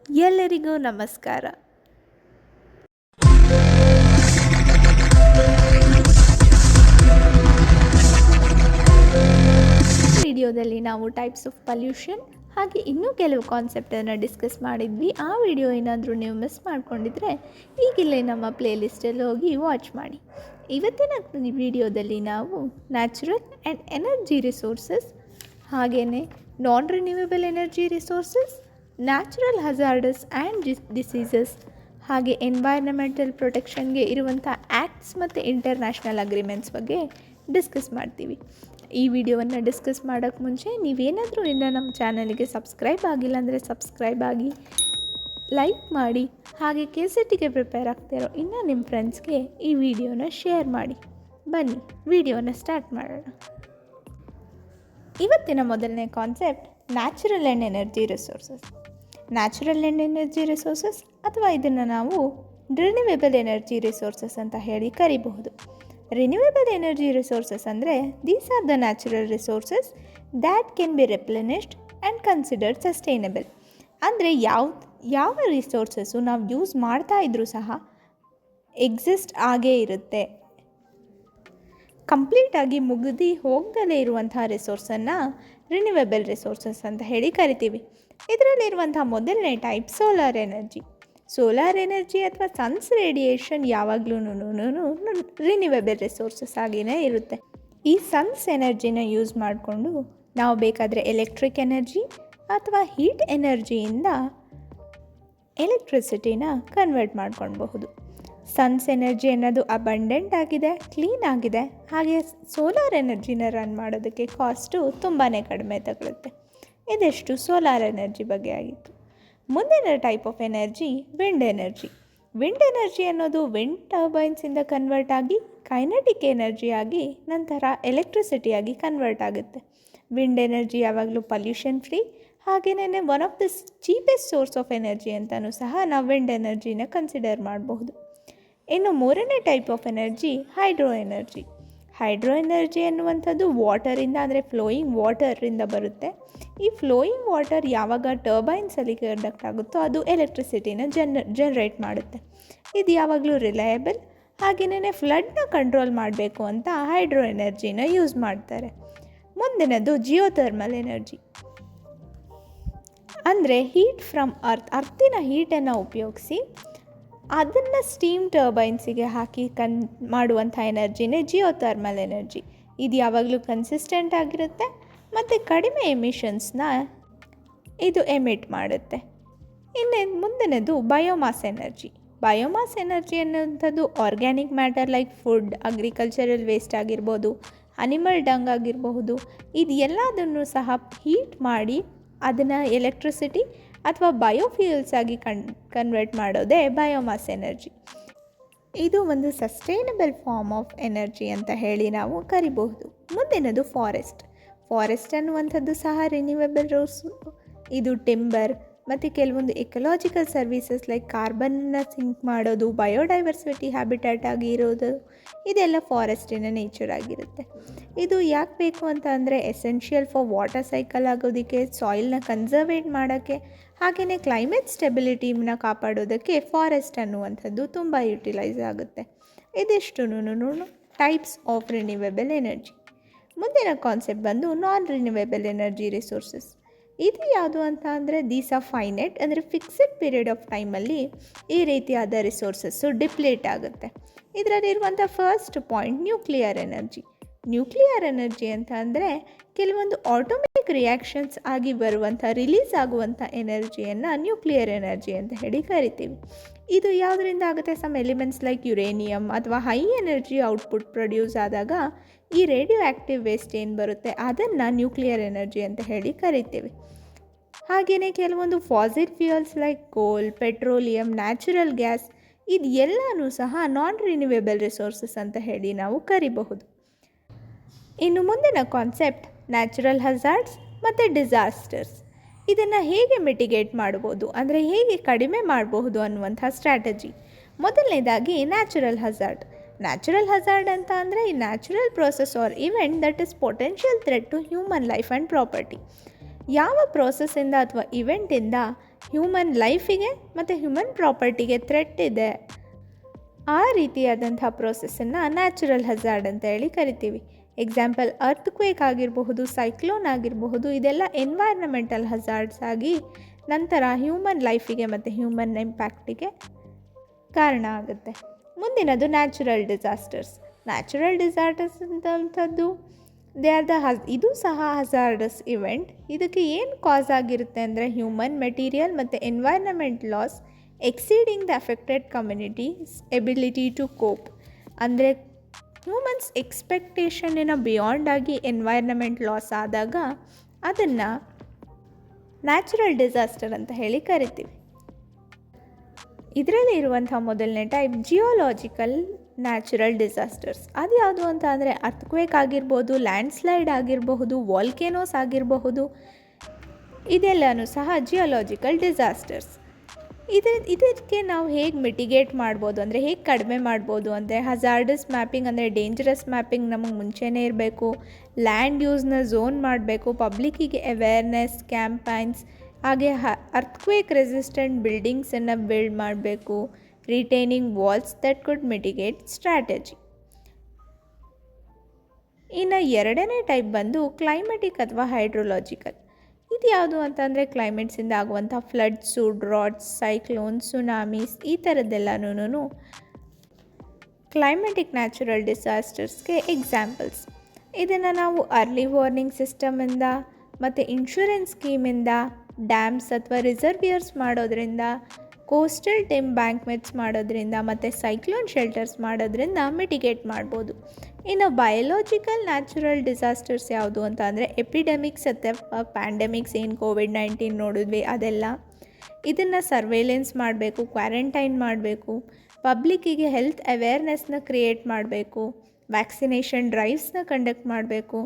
ಎಲ್ಲರಿಗೂ ನಮಸ್ಕಾರ. ವಿಡಿಯೋದಲ್ಲಿ ನಾವು ಟೈಪ್ಸ್ ಆಫ್ ಪೊಲ್ಯೂಷನ್ ಹಾಗೆ ಇನ್ನೂ ಕೆಲವು ಕಾನ್ಸೆಪ್ಟನ್ನು ಡಿಸ್ಕಸ್ ಮಾಡಿದ್ವಿ. ಆ ವಿಡಿಯೋ ಏನಾದರೂ ನೀವು ಮಿಸ್ ಮಾಡ್ಕೊಂಡಿದ್ರೆ ಈಗಿಲ್ಲೇ ನಮ್ಮ ಪ್ಲೇಲಿಸ್ಟಲ್ಲಿ ಹೋಗಿ ವಾಚ್ ಮಾಡಿ. ಇವತ್ತಿನ ವಿಡಿಯೋದಲ್ಲಿ ನಾವು ನ್ಯಾಚುರಲ್ ಆ್ಯಂಡ್ ಎನರ್ಜಿ ರಿಸೋರ್ಸಸ್, ಹಾಗೆಯೇ ನಾನ್ renewable energy resources, natural hazardous and diseases, ಹಾಗೆ ಎನ್ವೈರನ್ಮೆಂಟಲ್ ಪ್ರೊಟೆಕ್ಷನ್ಗೆ ಇರುವಂಥ ಆ್ಯಕ್ಟ್ಸ್ ಮತ್ತು ಇಂಟರ್ನ್ಯಾಷನಲ್ ಅಗ್ರಿಮೆಂಟ್ಸ್ ಬಗ್ಗೆ ಡಿಸ್ಕಸ್ ಮಾಡ್ತೀವಿ. ಈ ವಿಡಿಯೋವನ್ನು ಡಿಸ್ಕಸ್ ಮಾಡೋಕ್ಕೆ ಮುಂಚೆ ನೀವೇನಾದರೂ ಇನ್ನು ನಮ್ಮ ಚಾನಲ್ಗೆ ಸಬ್ಸ್ಕ್ರೈಬ್ ಆಗಿಲ್ಲ ಅಂದರೆ ಸಬ್ಸ್ಕ್ರೈಬ್ ಆಗಿ, ಲೈಕ್ ಮಾಡಿ, ಹಾಗೆ KCETಗೆ ಪ್ರಿಪೇರ್ ಆಗ್ತಿರೋ ಇನ್ನು ನಿಮ್ಮ ಫ್ರೆಂಡ್ಸ್ಗೆ ಈ ವಿಡಿಯೋನ ಶೇರ್ ಮಾಡಿ. ಬನ್ನಿ ವಿಡಿಯೋನ ಸ್ಟಾರ್ಟ್ ಮಾಡೋಣ. ಇವತ್ತಿನ ಮೊದಲನೇ concept natural and energy resources. Natural and energy resources ಅಥವಾ ಇದನ್ನು ನಾವು ರಿನ್ಯೂವೇಬಲ್ ಎನರ್ಜಿ ರಿಸೋರ್ಸಸ್ ಅಂತ ಹೇಳಿ ಕರಿಬಹುದು. ರಿನ್ಯೂವೇಬಲ್ ಎನರ್ಜಿ ರಿಸೋರ್ಸಸ್ ಅಂದರೆ these are the natural resources that can be replenished and considered sustainable. ಅಂದರೆ ಯಾವ ರಿಸೋರ್ಸಸ್ಸು ನಾವು ಯೂಸ್ ಮಾಡ್ತಾ ಇದ್ರೂ ಸಹ ಎಕ್ಸಿಸ್ಟ್ ಆಗೇ ಇರುತ್ತೆ. ಕಂಪ್ಲೀಟಾಗಿ ಮುಗಿದು ಹೋಗದಲ್ಲೇ ಇರುವಂಥ ರಿಸೋರ್ಸನ್ನು ರಿನ್ಯೂವೇಬಲ್ ರಿಸೋರ್ಸಸ್ ಅಂತ ಹೇಳಿ ಕರಿತೀವಿ. ಇದರಲ್ಲಿರುವಂಥ ಮೊದಲನೇ type solar energy. Solar energy ಅಥವಾ ಸನ್ಸ್ ರೇಡಿಯೇಷನ್ ಯಾವಾಗಲೂ ರಿನ್ಯೂವೇಬಲ್ ರಿಸೋರ್ಸಸ್ ಆಗಿಯೇ ಇರುತ್ತೆ. ಈ ಸನ್ಸ್ ಎನರ್ಜಿನ ಯೂಸ್ ಮಾಡಿಕೊಂಡು ನಾವು ಬೇಕಾದರೆ ಎಲೆಕ್ಟ್ರಿಕ್ ಎನರ್ಜಿ ಅಥವಾ ಹೀಟ್ ಎನರ್ಜಿಯಿಂದ ಎಲೆಕ್ಟ್ರಿಸಿಟಿನ ಕನ್ವರ್ಟ್ ಮಾಡ್ಕೊಳ್ಬಹುದು. ಸನ್ಸ್ ಎನರ್ಜಿ ಅನ್ನೋದು ಅಬಂಡೆಂಟ್ ಆಗಿದೆ, ಕ್ಲೀನ್ ಆಗಿದೆ, ಹಾಗೆ ಸೋಲಾರ್ ಎನರ್ಜಿನ ರನ್ ಮಾಡೋದಕ್ಕೆ ಕಾಸ್ಟು ತುಂಬಾ ಕಡಿಮೆ ತಗೊಳುತ್ತೆ. ಇದೆಷ್ಟು ಸೋಲಾರ್ ಎನರ್ಜಿ ಬಗ್ಗೆ ಆಗಿತ್ತು. ಮುಂದಿನ type of energy wind energy. Wind energy ಅನ್ನೋದು ವಿಂಡ್ ಟರ್ಬೈನ್ಸಿಂದ ಕನ್ವರ್ಟ್ ಆಗಿ ಕೈನೆಟಿಕ್ ಎನರ್ಜಿ ಆಗಿ ನಂತರ ಎಲೆಕ್ಟ್ರಿಸಿಟಿಯಾಗಿ ಕನ್ವರ್ಟ್ ಆಗುತ್ತೆ. ವಿಂಡ್ ಎನರ್ಜಿ ಯಾವಾಗಲೂ ಪೊಲ್ಯೂಷನ್ ಫ್ರೀ, ಹಾಗೆಯೇ one of the cheapest source of energy ಅಂತಲೂ ಸಹ ನಾವು ವಿಂಡ್ ಎನರ್ಜಿನ ಕನ್ಸಿಡರ್ ಮಾಡಬಹುದು. ಇನ್ನು ಮೂರನೇ type of energy hydro energy. Hydro energy ಅನ್ನುವಂಥದ್ದು ವಾಟರಿಂದ ಅಂದರೆ ಫ್ಲೋಯಿಂಗ್ ವಾಟರಿಂದ ಬರುತ್ತೆ. ಈ ಫ್ಲೋಯಿಂಗ್ ವಾಟರ್ ಯಾವಾಗ ಟರ್ಬೈನ್ಸಲ್ಲಿ ಕಂಡಕ್ಟ್ ಆಗುತ್ತೋ ಅದು ಎಲೆಕ್ಟ್ರಿಸಿಟಿನ ಜನರೇಟ್ ಮಾಡುತ್ತೆ. ಇದು ಯಾವಾಗಲೂ ರಿಲಯಬಲ್, ಹಾಗೆಯೇ ಫ್ಲಡ್ನ ಕಂಟ್ರೋಲ್ ಮಾಡಬೇಕು ಅಂತ ಹೈಡ್ರೋ ಎನರ್ಜಿನ ಯೂಸ್ ಮಾಡ್ತಾರೆ. ಮುಂದಿನದು ಜಿಯೋಥರ್ಮಲ್ ಎನರ್ಜಿ. ಅಂದರೆ ಹೀಟ್ ಫ್ರಮ್ ಅರ್ತಿನ ಹೀಟನ್ನು ಉಪಯೋಗಿಸಿ ಅದನ್ನು ಸ್ಟೀಮ್ ಟರ್ಬೈನ್ಸಿಗೆ ಹಾಕಿ ಮಾಡುವಂಥ ಎನರ್ಜಿನೇ ಜಿಯೋಥರ್ಮಲ್ ಎನರ್ಜಿ. ಇದು ಯಾವಾಗಲೂ ಕನ್ಸಿಸ್ಟೆಂಟ್ ಆಗಿರುತ್ತೆ ಮತ್ತು ಕಡಿಮೆ ಎಮಿಷನ್ಸ್ನ ಇದು ಎಮಿಟ್ ಮಾಡುತ್ತೆ. ಇನ್ನು ಮುಂದಿನದು ಬಯೋಮಾಸ್ ಎನರ್ಜಿ. ಬಯೋಮಾಸ್ ಎನರ್ಜಿ ಅನ್ನುವಂಥದ್ದು organic matter like food, agricultural waste ಆಗಿರ್ಬೋದು, ಅನಿಮಲ್ ಡಂಗ್ ಆಗಿರಬಹುದು, ಇದು ಎಲ್ಲದನ್ನು ಸಹ ಹೀಟ್ ಮಾಡಿ ಅದನ್ನು ಎಲೆಕ್ಟ್ರಿಸಿಟಿ ಅಥವಾ ಬಯೋಫ್ಯೂಯಲ್ಸ್ ಆಗಿ ಕನ್ವರ್ಟ್ ಮಾಡೋದೇ ಬಯೋಮಾಸ್ ಎನರ್ಜಿ. ಇದು ಒಂದು ಸಸ್ಟೈನಬಲ್ ಫಾರ್ಮ್ ಆಫ್ ಎನರ್ಜಿ ಅಂತ ಹೇಳಿ ನಾವು ಕರಿಬಹುದು. ಮುಂದಿನದು ಫಾರೆಸ್ಟ್ ಅನ್ನುವಂಥದ್ದು ಸಹ ರಿನ್ಯೂವೇಬಲ್ ರಿಸೋರ್ಸ್. ಇದು ಟಿಂಬರ್ ಮತ್ತು ಕೆಲವೊಂದು ಎಕಲಾಜಿಕಲ್ ಸರ್ವೀಸಸ್ ಲೈಕ್ ಕಾರ್ಬನ್ನ ಸಿಂಕ್ ಮಾಡೋದು, ಬಯೋಡೈವರ್ಸಿಟಿ ಹ್ಯಾಬಿಟ್ಯಾಟ್ ಆಗಿ ಇರೋದು, ಇದೆಲ್ಲ ಫಾರೆಸ್ಟಿನ ನೇಚರ್ ಆಗಿರುತ್ತೆ. ಇದು ಯಾಕೆ ಬೇಕು ಅಂತ ಅಂದರೆ ಎಸೆನ್ಷಿಯಲ್ ಫಾರ್ ವಾಟರ್ ಸೈಕಲ್ ಆಗೋದಕ್ಕೆ, ಸಾಯಿಲ್ನ ಕನ್ಸರ್ವೇಟ್ ಮಾಡೋಕ್ಕೆ, ಹಾಗೆಯೇ ಕ್ಲೈಮೇಟ್ ಸ್ಟೆಬಿಲಿಟಿನ ಕಾಪಾಡೋದಕ್ಕೆ ಫಾರೆಸ್ಟ್ ಅನ್ನುವಂಥದ್ದು ತುಂಬ ಯುಟಿಲೈಸ್ ಆಗುತ್ತೆ. ಇದಿಷ್ಟು ಟೈಪ್ಸ್ ಆಫ್ ರಿನ್ಯೂವೇಬಲ್ ಎನರ್ಜಿ. ಮುಂದಿನ ಕಾನ್ಸೆಪ್ಟ್ ಬಂದು ನಾನ್ ರಿನ್ಯೂವೇಬಲ್ ಎನರ್ಜಿ ರಿಸೋರ್ಸಸ್. ಇದು ಯಾವುದು ಅಂತ ಅಂದರೆ ದೀಸ್ ಆರ್ ಫೈನೈಟ್, ಅಂದರೆ ಫಿಕ್ಸೆಡ್ ಪೀರಿಯಡ್ ಆಫ್ ಟೈಮಲ್ಲಿ ಈ ರೀತಿಯಾದ ರಿಸೋರ್ಸಸ್ಸು ಡಿಪ್ಲೇಟ್ ಆಗುತ್ತೆ. ಇದರಲ್ಲಿರುವಂಥ first point nuclear energy. Nuclear energy ಅಂತ ಅಂದರೆ ಕೆಲವೊಂದು ಆಟೋಮೆಟಿಕ್ ರಿಯಾಕ್ಷನ್ಸ್ ಆಗಿ ಬರುವಂಥ ರಿಲೀಸ್ ಆಗುವಂಥ ಎನರ್ಜಿಯನ್ನು ನ್ಯೂಕ್ಲಿಯರ್ ಎನರ್ಜಿ ಅಂತ ಹೇಳಿ ಕರಿತೀವಿ. ಇದು ಯಾವುದರಿಂದ ಆಗುತ್ತೆ? ಸಮ್ ಎಲಿಮೆಂಟ್ಸ್ ಲೈಕ್ ಯುರೇನಿಯಮ್ ಅಥವಾ ಹೈ ಎನರ್ಜಿ ಔಟ್ಪುಟ್ ಪ್ರೊಡ್ಯೂಸ್ ಆದಾಗ ಈ ರೇಡಿಯೋ ಆ್ಯಕ್ಟಿವ್ ವೇಸ್ಟ್ ಏನು ಬರುತ್ತೆ ಅದನ್ನು ನ್ಯೂಕ್ಲಿಯರ್ ಎನರ್ಜಿ ಅಂತ ಹೇಳಿ ಕರಿತೀವಿ. ಹಾಗೆಯೇ ಕೆಲವೊಂದು ಫಾಸಿಲ್ ಫ್ಯೂಯಲ್ಸ್ ಲೈಕ್ ಕೋಲ್, ಪೆಟ್ರೋಲಿಯಂ, ನ್ಯಾಚುರಲ್ ಗ್ಯಾಸ್, ಇದು ಎಲ್ಲನೂ ಸಹ ನಾನ್ ರಿನ್ಯೂವೇಬಲ್ ರಿಸೋರ್ಸಸ್ ಅಂತ ಹೇಳಿ ನಾವು ಕರಿಬಹುದು. ಇನ್ನು ಮುಂದಿನ ಕಾನ್ಸೆಪ್ಟ್ ನ್ಯಾಚುರಲ್ ಹಜಾರ್ಡ್ಸ್ ಮತ್ತು ಡಿಸಾಸ್ಟರ್ಸ್. ಇದನ್ನು ಹೇಗೆ ಮಿಟಿಗೇಟ್ ಮಾಡ್ಬೋದು, ಅಂದರೆ ಹೇಗೆ ಕಡಿಮೆ ಮಾಡಬಹುದು ಅನ್ನುವಂಥ ಸ್ಟ್ರಾಟಜಿ. ಮೊದಲನೇದಾಗಿ ನ್ಯಾಚುರಲ್ ಹಜಾರ್ಡ್. ನ್ಯಾಚುರಲ್ ಹಜಾರ್ಡ್ ಅಂತ ಅಂದರೆ ಈ natural process or event that is potential threat to human life and property. ಯಾವ ಪ್ರೋಸೆಸ್ಸಿಂದ ಅಥವಾ ಇವೆಂಟಿಂದ ಹ್ಯೂಮನ್ ಲೈಫಿಗೆ ಮತ್ತು ಹ್ಯೂಮನ್ ಪ್ರಾಪರ್ಟಿಗೆ ಥ್ರೆಟ್ ಇದೆ, ಆ ರೀತಿಯಾದಂಥ ಪ್ರೋಸೆಸ್ಸನ್ನು ನ್ಯಾಚುರಲ್ ಹಜಾರ್ಡ್ ಅಂತ ಹೇಳಿ ಕರಿತೀವಿ. ಎಕ್ಸಾಂಪಲ್ ಅರ್ತ್ಕ್ವೇಕ್ ಆಗಿರಬಹುದು, ಸೈಕ್ಲೋನ್ ಆಗಿರಬಹುದು. ಇದೆಲ್ಲ ಎನ್ವೈರ್ನಮೆಂಟಲ್ ಹಜಾರ್ಡ್ಸ್ ಆಗಿ ನಂತರ ಹ್ಯೂಮನ್ ಲೈಫಿಗೆ ಮತ್ತು ಹ್ಯೂಮನ್ ಇಂಪ್ಯಾಕ್ಟಿಗೆ ಕಾರಣ ಆಗುತ್ತೆ. ಮುಂದಿನದು ನ್ಯಾಚುರಲ್ ಡಿಸಾಸ್ಟರ್ಸ್. ನ್ಯಾಚುರಲ್ ಡಿಸಾಸ್ಟರ್ಸ್ ಅಂತಂಥದ್ದು ಇದು ಸಹ ಹಜಾರ್ಡಸ್ ಇವೆಂಟ್. ಇದಕ್ಕೆ ಏನು ಕಾಸ್ ಆಗಿರುತ್ತೆ ಅಂದರೆ ಹ್ಯೂಮನ್, ಮೆಟೀರಿಯಲ್ ಮತ್ತು environment loss exceeding the affected communities ability to cope. ಅಂದರೆ ಹ್ಯೂಮನ್ಸ್ ಎಕ್ಸ್ಪೆಕ್ಟೇಷನ್ನಿನ ಬಿಯಾಂಡ್ ಆಗಿ ಎನ್ವೈರ್ನಮೆಂಟ್ ಲಾಸ್ ಆದಾಗ ಅದನ್ನು ನ್ಯಾಚುರಲ್ ಡಿಸಾಸ್ಟರ್ ಅಂತ ಹೇಳಿ ಕರಿತೀವಿ. ಇದರಲ್ಲಿ ಇರುವಂಥ ಮೊದಲನೇ ಟೈಪ್ ಜಿಯೋಲಾಜಿಕಲ್ ನ್ಯಾಚುರಲ್ ಡಿಸಾಸ್ಟರ್ಸ್. ಅದು ಯಾವುದು ಅಂತ ಅಂದರೆ ಅರ್ಥಕ್ವೇಕ್ ಆಗಿರ್ಬೋದು, ಲ್ಯಾಂಡ್ಸ್ಲೈಡ್ ಆಗಿರಬಹುದು, ವಾಲ್ಕೆನೋಸ್ ಆಗಿರಬಹುದು. ಇದೆಲ್ಲನೂ ಸಹ ಜಿಯೋಲಾಜಿಕಲ್ ಡಿಸಾಸ್ಟರ್ಸ್. ಇದಕ್ಕೆ ನಾವು ಹೇಗೆ ಮಿಟಿಗೇಟ್ ಮಾಡ್ಬೋದು ಅಂದರೆ ಹೇಗೆ ಕಡಿಮೆ ಮಾಡ್ಬೋದು ಅಂದರೆ ಹಜಾರ್ಡಸ್ ಮ್ಯಾಪಿಂಗ್ ಅಂದರೆ ಡೇಂಜರಸ್ ಮ್ಯಾಪಿಂಗ್ ನಮಗೆ ಮುಂಚೆನೇ ಇರಬೇಕು. ಲ್ಯಾಂಡ್ ಯೂಸ್ನ ಝೋನ್ ಮಾಡಬೇಕು. ಪಬ್ಲಿಕ್ಕಿಗೆ ಅವೇರ್ನೆಸ್ ಕ್ಯಾಂಪೈನ್ಸ್, ಹಾಗೆ ಅರ್ಥಕ್ವೇಕ್ ರೆಸಿಸ್ಟೆಂಟ್ ಬಿಲ್ಡಿಂಗ್ಸನ್ನು ಬಿಲ್ಡ್ ಮಾಡಬೇಕು. Retaining walls that could mitigate strategy. ಇನ್ನು ಎರಡನೇ ಟೈಪ್ ಬಂದು ಕ್ಲೈಮೆಟಿಕ್ ಅಥವಾ ಹೈಡ್ರೋಲಾಜಿಕಲ್. ಇದು ಯಾವುದು ಅಂತಂದರೆ ಕ್ಲೈಮೇಟ್ಸಿಂದ ಆಗುವಂಥ ಫ್ಲಡ್ಸು, ಡ್ರಾಟ್ಸ್, ಸೈಕ್ಲೋನ್ಸ್, ಸುನಾಮೀಸ್ ಈ ಥರದ್ದೆಲ್ಲನೂ ಕ್ಲೈಮೆಟಿಕ್ ನ್ಯಾಚುರಲ್ ಡಿಸಾಸ್ಟರ್ಸ್ಗೆ ಎಕ್ಸಾಂಪಲ್ಸ್. ಇದನ್ನು ನಾವು ಅರ್ಲಿ ವಾರ್ನಿಂಗ್ ಸಿಸ್ಟಮಿಂದ ಮತ್ತು ಇನ್ಶೂರೆನ್ಸ್ ಸ್ಕೀಮಿಂದ, ಡ್ಯಾಮ್ಸ್ ಅಥವಾ ರಿಸರ್ವಿಯರ್ಸ್ ಮಾಡೋದ್ರಿಂದ, ಕೋಸ್ಟಲ್ ಎಂಬ್ಯಾಂಕ್ಮೆಂಟ್ಸ್ ಮಾಡೋದ್ರಿಂದ ಮತ್ತು ಸೈಕ್ಲೋನ್ ಶೆಲ್ಟರ್ಸ್ ಮಾಡೋದ್ರಿಂದ ಮಿಟಿಗೇಟ್ ಮಾಡ್ಬೋದು. ಇನ್ನು ಬಯೋಲಾಜಿಕಲ್ ನ್ಯಾಚುರಲ್ ಡಿಸಾಸ್ಟರ್ಸ್ ಯಾವುದು ಅಂತ ಅಂದರೆ ಎಪಿಡೆಮಿಕ್ಸ್ ಅಥವಾ ಪ್ಯಾಂಡಮಿಕ್ಸ್, ಏನು ಕೋವಿಡ್-19 ನೋಡಿದ್ವಿ ಅದೆಲ್ಲ. ಇದನ್ನು ಸರ್ವೇಲೆನ್ಸ್ ಮಾಡಬೇಕು, ಕ್ವಾರಂಟೈನ್ ಮಾಡಬೇಕು, ಪಬ್ಲಿಕ್ಕಿಗೆ ಹೆಲ್ತ್ ಅವೇರ್ನೆಸ್ನ ಕ್ರಿಯೇಟ್ ಮಾಡಬೇಕು, ವ್ಯಾಕ್ಸಿನೇಷನ್ ಡ್ರೈವ್ಸ್ನ ಕಂಡಕ್ಟ್ ಮಾಡಬೇಕು,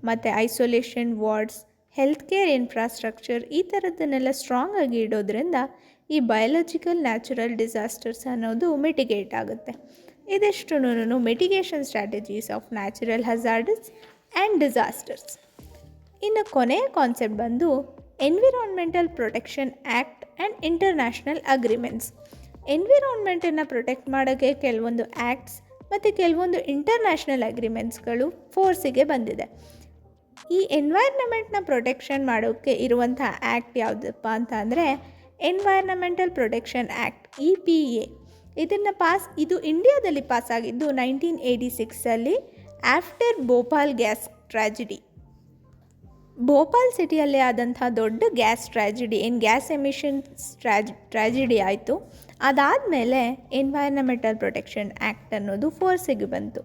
ಮತ್ತು isolation wards, health care infrastructure ಈ ಥರದ್ದನ್ನೆಲ್ಲ ಸ್ಟ್ರಾಂಗ್ ಆಗಿ ಇಡೋದ್ರಿಂದ ಈ ಬಯೋಲಾಜಿಕಲ್ ನ್ಯಾಚುರಲ್ ಡಿಸಾಸ್ಟರ್ಸ್ ಅನ್ನೋದು ಮಿಟಿಗೇಟ್ ಆಗುತ್ತೆ. ಇದಿಷ್ಟು mitigation strategies of natural hazards and disasters. ಇನ್ನು ಕೊನೆಯ ಕಾನ್ಸೆಪ್ಟ್ ಬಂದು environmental protection act and international agreements. ಎನ್ವಿರಾನ್ಮೆಂಟನ್ನು ಪ್ರೊಟೆಕ್ಟ್ ಮಾಡೋಕ್ಕೆ ಕೆಲವೊಂದು ಆ್ಯಕ್ಟ್ಸ್ ಮತ್ತು ಕೆಲವೊಂದು ಇಂಟರ್ನ್ಯಾಷನಲ್ ಅಗ್ರಿಮೆಂಟ್ಸ್ಗಳು ಫೋರ್ಸಿಗೆ ಬಂದಿದೆ. ಈ ಎನ್ವೈರ್ನಮೆಂಟ್ನ ಪ್ರೊಟೆಕ್ಷನ್ ಮಾಡೋಕ್ಕೆ ಇರುವಂಥ ಆ್ಯಕ್ಟ್ ಯಾವುದಪ್ಪ ಅಂತ ಅಂದರೆ ಎನ್ವೈರ್ನಮೆಂಟಲ್ ಪ್ರೊಟೆಕ್ಷನ್ ಆ್ಯಕ್ಟ್ EPA. ಇದು ಇಂಡಿಯಾದಲ್ಲಿ ಪಾಸಾಗಿದ್ದು 1986 after Bhopal gas tragedy. Bhopal ಸಿಟಿಯಲ್ಲೇ ಆದಂಥ ದೊಡ್ಡ ಗ್ಯಾಸ್ ಟ್ರ್ಯಾಜಿಡಿ, ಏನು ಗ್ಯಾಸ್ ಎಮಿಷನ್ಸ್ ಟ್ರ್ಯಾಜಿಡಿ ಆಯಿತು. ಅದಾದಮೇಲೆ ಎನ್ವೈರ್ನಮೆಂಟಲ್ ಪ್ರೊಟೆಕ್ಷನ್ ಆ್ಯಕ್ಟ್ ಅನ್ನೋದು ಫೋರ್ಸಿಗೆ ಬಂತು.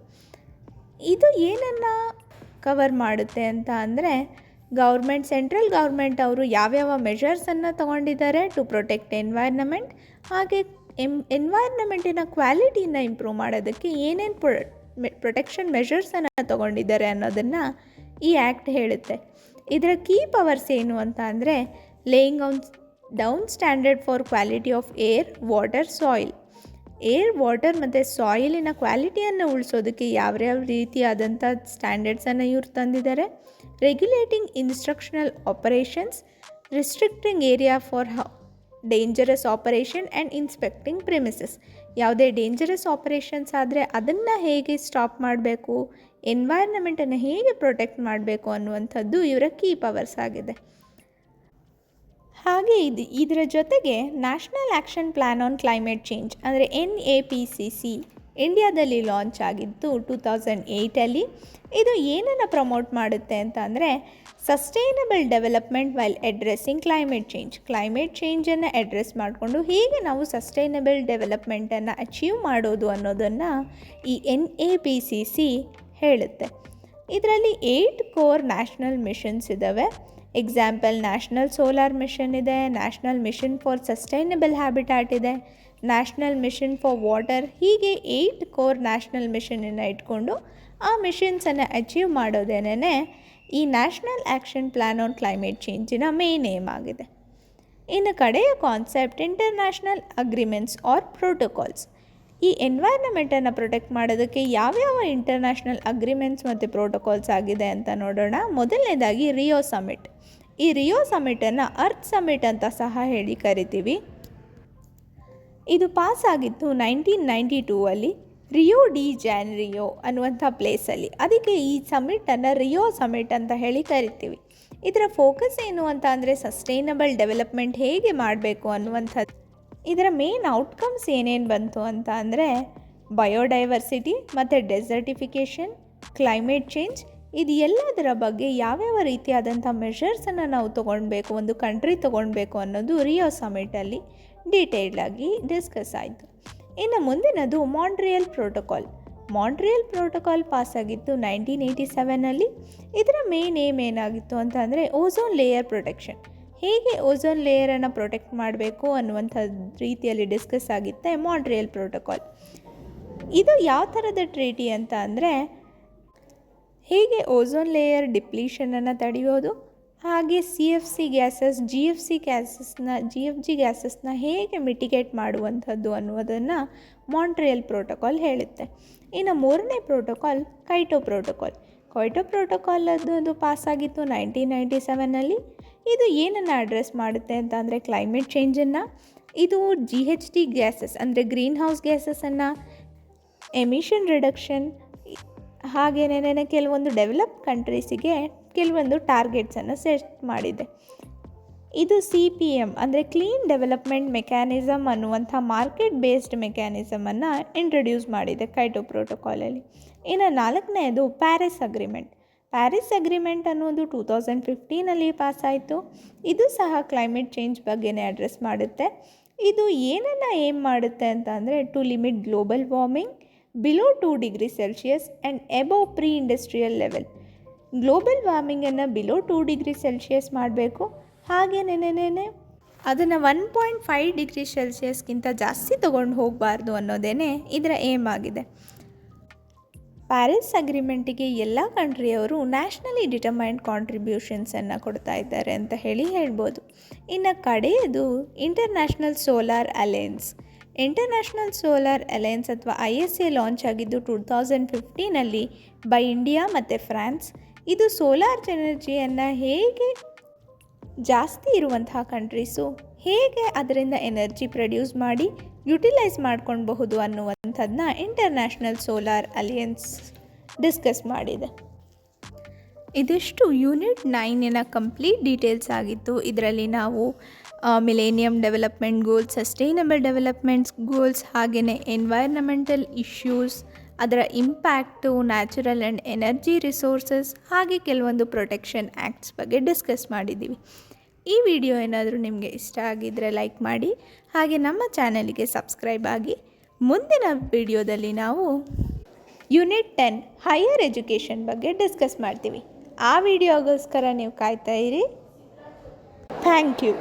ಇದು ಏನನ್ನು ಕವರ್ ಮಾಡುತ್ತೆ ಅಂತ ಅಂದರೆ ಸೆಂಟ್ರಲ್ ಗೌರ್ಮೆಂಟ್ ಅವರು ಯಾವ್ಯಾವ ಮೆಷರ್ಸನ್ನು ತೊಗೊಂಡಿದ್ದಾರೆ ಟು ಪ್ರೊಟೆಕ್ಟ್ ಎನ್ವೈರ್ನಮೆಂಟ್, ಹಾಗೆ ಎನ್ವೈರ್ನಮೆಂಟಿನ ಕ್ವಾಲಿಟಿನ ಇಂಪ್ರೂವ್ ಮಾಡೋದಕ್ಕೆ ಏನೇನು ಪ್ರೊಟೆಕ್ಷನ್ ಮೆಷರ್ಸನ್ನು ತೊಗೊಂಡಿದ್ದಾರೆ ಅನ್ನೋದನ್ನು ಈ ಆ್ಯಕ್ಟ್ ಹೇಳುತ್ತೆ. ಇದರ ಕೀ ಪವರ್ಸ್ ಏನು ಅಂತ ಅಂದರೆ laying down standard for quality of air, water, soil. Water ಮತ್ತು ಸಾಯಿಲಿನ ಕ್ವಾಲಿಟಿಯನ್ನು ಉಳಿಸೋದಕ್ಕೆ ಯಾವ್ಯಾವ ರೀತಿಯಾದಂಥ ಸ್ಟ್ಯಾಂಡರ್ಡ್ಸನ್ನು ಇವ್ರು ತಂದಿದ್ದಾರೆ. Regulating instructional operations, restricting area for dangerous operation and inspecting premises. ಯಾವುದೇ ಡೇಂಜರಸ್ ಆಪರೇಷನ್ಸ್ ಆದರೆ ಅದನ್ನು ಹೇಗೆ ಸ್ಟಾಪ್ ಮಾಡಬೇಕು, ಎನ್ವೈರ್ನಮೆಂಟನ್ನು ಹೇಗೆ ಪ್ರೊಟೆಕ್ಟ್ ಮಾಡಬೇಕು ಅನ್ನುವಂಥದ್ದು ಇವರ ಕೀ ಪವರ್ಸ್ ಆಗಿದೆ. ಹಾಗೆ ಇದರ ಜೊತೆಗೆ national action plan on climate change ಅಂದರೆ NAPCC ಇಂಡಿಯಾದಲ್ಲಿ ಲಾಂಚ್ ಆಗಿದ್ದು 2008. ಇದು ಏನನ್ನು ಪ್ರಮೋಟ್ ಮಾಡುತ್ತೆ ಅಂತ ಅಂದರೆ sustainable development while addressing climate ಚೇಂಜನ್ನು ಅಡ್ರೆಸ್ ಮಾಡಿಕೊಂಡು ಹೇಗೆ ನಾವು ಸಸ್ಟೈನಬಲ್ ಡೆವಲಪ್ಮೆಂಟನ್ನು ಅಚೀವ್ ಮಾಡೋದು ಅನ್ನೋದನ್ನು ಈ NAPCC ಹೇಳುತ್ತೆ. ಇದರಲ್ಲಿ 8 ಕೋರ್ ನ್ಯಾಷನಲ್ ಮಿಷನ್ಸ್ ಇದ್ದಾವೆ. ಎಕ್ಸಾಂಪಲ್ ನ್ಯಾಷನಲ್ ಸೋಲಾರ್ ಮಿಷನ್ ಇದೆ, national mission for sustainable habitat ಇದೆ, ನ್ಯಾಷನಲ್ ಮಿಷನ್ ಫಾರ್ ವಾಟರ್. ಹೀಗೆ 8 ಕೋರ್ ನ್ಯಾಷನಲ್ ಮಿಷನನ್ನು ಇಟ್ಕೊಂಡು ಆ ಮಿಷನ್ಸನ್ನು ಅಚೀವ್ ಮಾಡೋದೇನೇ ಈ national action plan on climate ಚೇಂಜಿನ ಮೇನ್ ಏಮ್ ಆಗಿದೆ. ಇನ್ನು ಕಡೆಯ concept international agreements or protocols. ಈ ಎನ್ವೈರ್ನಮೆಂಟನ್ನು ಪ್ರೊಟೆಕ್ಟ್ ಮಾಡೋದಕ್ಕೆ ಯಾವ್ಯಾವ ಇಂಟರ್ನ್ಯಾಷನಲ್ ಅಗ್ರಿಮೆಂಟ್ಸ್ ಮತ್ತು ಪ್ರೋಟೋಕಾಲ್ಸ್ ಆಗಿದೆ ಅಂತ ನೋಡೋಣ. ಮೊದಲನೇದಾಗಿ ರಿಯೋ ಸಮಿಟ್. ಈ ರಿಯೋ ಸಮಿಟನ್ನು ಅರ್ತ್ ಸಮಿಟ್ ಅಂತ ಸಹ ಹೇಳಿ ಕರಿತೀವಿ. ಇದು ಪಾಸ್ ಆಗಿತ್ತು 1992 ಅಲ್ಲಿ ರಿಯೋ ಡಿ ಜಾನೆರಿಯೋ ಅನ್ನುವಂಥ ಪ್ಲೇಸಲ್ಲಿ. ಅದಕ್ಕೆ ಈ ಸಮಿಟನ್ನು ರಿಯೋ ಸಮಿಟ್ ಅಂತ ಹೇಳಿ ಕರಿತೀವಿ. ಇದರ ಫೋಕಸ್ ಏನು ಅಂತ ಅಂದರೆ ಸಸ್ಟೈನಬಲ್ ಡೆವಲಪ್ಮೆಂಟ್ ಹೇಗೆ ಮಾಡಬೇಕು ಅನ್ನುವಂಥದ್ದು. ಇದರ ಮೇನ್ ಔಟ್ಕಮ್ಸ್ ಏನೇನು ಬಂತು ಅಂತ ಅಂದರೆ ಬಯೋಡೈವರ್ಸಿಟಿ ಮತ್ತು ಡೆಸರ್ಟಿಫಿಕೇಷನ್, ಕ್ಲೈಮೇಟ್ ಚೇಂಜ್, ಇದು ಎಲ್ಲದರ ಬಗ್ಗೆ ಯಾವ್ಯಾವ ರೀತಿಯಾದಂಥ ಮೆಷರ್ಸನ್ನು ನಾವು ತೊಗೊಳ್ಬೇಕು, ಒಂದು ಕಂಟ್ರಿ ತೊಗೊಳ್ಬೇಕು ಅನ್ನೋದು ರಿಯೋ ಸಮಿಟಲ್ಲಿ ಡೀಟೇಲ್ಡಾಗಿ ಡಿಸ್ಕಸ್ ಆಯಿತು. ಇನ್ನು ಮುಂದಿನದು ಮಾಂಟ್ರಿಯಲ್ ಪ್ರೋಟೋಕಾಲ್. ಮಾಂಟ್ರಿಯಲ್ ಪ್ರೋಟೋಕಾಲ್ ಪಾಸಾಗಿತ್ತು 1987 ಇದರ ಮೇನ್ ಏಮ್ ಏನಾಗಿತ್ತು ಅಂತ ಅಂದರೆ ಓಝೋನ್ ಲೇಯರ್ ಪ್ರೊಟೆಕ್ಷನ್, ಹೇಗೆ ಓಝೋನ್ ಲೇಯರನ್ನು ಪ್ರೊಟೆಕ್ಟ್ ಮಾಡಬೇಕು ಅನ್ನುವಂಥ ರೀತಿಯಲ್ಲಿ ಡಿಸ್ಕಸ್ ಆಗಿತ್ತೆ ಮಾಂಟ್ರಿಯಲ್ ಪ್ರೋಟೋಕಾಲ್. ಇದು ಯಾವ ಥರದ ಟ್ರೀಟಿ ಅಂತ ಅಂದರೆ ಹೇಗೆ ಓಝೋನ್ ಲೇಯರ್ ಡಿಪ್ಲೀಷನನ್ನು ತಡೆಯೋದು, ಹಾಗೆ CFC ಗ್ಯಾಸಸ್, GFG ಗ್ಯಾಸಸ್ನ ಹೇಗೆ ಮಿಟಿಗೇಟ್ ಮಾಡುವಂಥದ್ದು ಅನ್ನೋದನ್ನು ಮಾಂಟ್ರಿಯಲ್ ಪ್ರೋಟೋಕಾಲ್ ಹೇಳುತ್ತೆ. ಇನ್ನು ಮೂರನೇ ಪ್ರೋಟೋಕಾಲ್ ಕೈಟೋ ಪ್ರೋಟೋಕಾಲ್ ಅದು ಪಾಸಾಗಿತ್ತು 1997 ಇದು ಏನನ್ನು ಅಡ್ರೆಸ್ ಮಾಡುತ್ತೆ ಅಂತ ಅಂದರೆ ಕ್ಲೈಮೇಟ್ ಚೇಂಜನ್ನು, ಇದು GHG ಗ್ಯಾಸಸ್ ಅಂದರೆ ಗ್ರೀನ್ ಹೌಸ್ ಗ್ಯಾಸಸನ್ನು, ಎಮಿಷನ್ ರಿಡಕ್ಷನ್, ಹಾಗೇನೇ ಕೆಲವೊಂದು ಡೆವಲಪ್ ಕಂಟ್ರೀಸಿಗೆ ಕೆಲವೊಂದು ಟಾರ್ಗೆಟ್ಸನ್ನು ಸೆಟ್ ಮಾಡಿದೆ. ಇದು CPM ಅಂದರೆ ಕ್ಲೀನ್ ಡೆವಲಪ್ಮೆಂಟ್ ಮೆಕ್ಯಾನಿಸಮ್ ಅನ್ನುವಂಥ ಮಾರ್ಕೆಟ್ ಬೇಸ್ಡ್ ಮೆಕ್ಯಾನಿಸಮನ್ನು ಇಂಟ್ರೊಡ್ಯೂಸ್ ಮಾಡಿದೆ ಕೈಟೋ ಪ್ರೋಟೋಕಾಲಲ್ಲಿ. ಇನ್ನು ನಾಲ್ಕನೆಯದು ಪ್ಯಾರಿಸ್ ಅಗ್ರಿಮೆಂಟ್ ಅನ್ನೋದು 2015 ಪಾಸಾಯಿತು. ಇದು ಸಹ ಕ್ಲೈಮೇಟ್ ಚೇಂಜ್ ಬಗ್ಗೆನೇ ಅಡ್ರೆಸ್ ಮಾಡುತ್ತೆ. ಇದು ಏನನ್ನು ಏಮ್ ಮಾಡುತ್ತೆ ಅಂತ ಅಂದರೆ to limit global warming below 2 degree Celsius and above pre industrial level. Global ವಾರ್ಮಿಂಗನ್ನು ಬಿಲೋ 2 ಡಿಗ್ರಿ ಸೆಲ್ಸಿಯಸ್ ಮಾಡಬೇಕು, ಹಾಗೇನೇನೇ ಅದನ್ನು 1.5 ಡಿಗ್ರಿ ಸೆಲ್ಸಿಯಸ್ಗಿಂತ ಜಾಸ್ತಿ ತೊಗೊಂಡು ಹೋಗಬಾರ್ದು ಅನ್ನೋದೇ ಇದರ ಏಮ್ ಆಗಿದೆ. ಪ್ಯಾರಿಸ್ ಅಗ್ರಿಮೆಂಟಿಗೆ ಎಲ್ಲ ಕಂಟ್ರಿಯವರು ನ್ಯಾಷನಲಿ ಡಿಟರ್ಮೈನ್ಡ್ ಕಾಂಟ್ರಿಬ್ಯೂಷನ್ಸನ್ನು ಕೊಡ್ತಾ ಇದ್ದಾರೆ ಅಂತ ಹೇಳ್ಬೋದು. ಇನ್ನು ಕಡೆಯದು ಇಂಟರ್ನ್ಯಾಷನಲ್ ಸೋಲಾರ್ ಅಲಯನ್ಸ್ ಅಥವಾ ISA ಲಾಂಚ್ ಆಗಿದ್ದು 2015 ಬೈ ಇಂಡಿಯಾ ಮತ್ತು ಫ್ರಾನ್ಸ್. ಇದು ಸೋಲಾರ್ ಎನರ್ಜಿಯನ್ನು ಹೇಗೆ ಜಾಸ್ತಿ ಇರುವಂತಹ ಕಂಟ್ರೀಸು ಹೇಗೆ ಅದರಿಂದ ಎನರ್ಜಿ ಪ್ರೊಡ್ಯೂಸ್ ಮಾಡಿ ಯುಟಿಲೈಸ್ ಮಾಡ್ಕೊಳ್ಬಹುದು ಅನ್ನುವಂಥದ್ದನ್ನ ಇಂಟರ್ನ್ಯಾಷನಲ್ ಸೋಲಾರ್ ಅಲಿಯನ್ಸ್ ಡಿಸ್ಕಸ್ ಮಾಡಿದೆ. ಇದಿಷ್ಟು ಯೂನಿಟ್ 9 ಕಂಪ್ಲೀಟ್ ಡೀಟೇಲ್ಸ್ ಆಗಿತ್ತು. ಇದರಲ್ಲಿ ನಾವು millennium development goals, sustainable developments goals, ಹಾಗೆಯೇ ಎನ್ವೈರ್ನಮೆಂಟಲ್ ಇಶ್ಯೂಸ್, ಅದರ impact, natural and energy resources, ಹಾಗೆ ಕೆಲವೊಂದು ಪ್ರೊಟೆಕ್ಷನ್ ಆ್ಯಕ್ಟ್ಸ್ ಬಗ್ಗೆ ಡಿಸ್ಕಸ್ ಮಾಡಿದ್ದೀವಿ. ಈ ವಿಡಿಯೋ ಏನಾದರೂ ನಿಮಗೆ ಇಷ್ಟ ಆಗಿದ್ದರೆ ಲೈಕ್ ಮಾಡಿ, ಹಾಗೆ ನಮ್ಮ ಚಾನಲಿಗೆ ಸಬ್ಸ್ಕ್ರೈಬ್ ಆಗಿ. ಮುಂದಿನ ವಿಡಿಯೋದಲ್ಲಿ ನಾವು ಯೂನಿಟ್ 10 ಹೈಯರ್ ಎಜುಕೇಷನ್ ಬಗ್ಗೆ ಡಿಸ್ಕಸ್ ಮಾಡ್ತೀವಿ. ಆ ವಿಡಿಯೋಗೋಸ್ಕರ ನೀವು ಕಾಯ್ತಾ ಇರಿ. Thank you.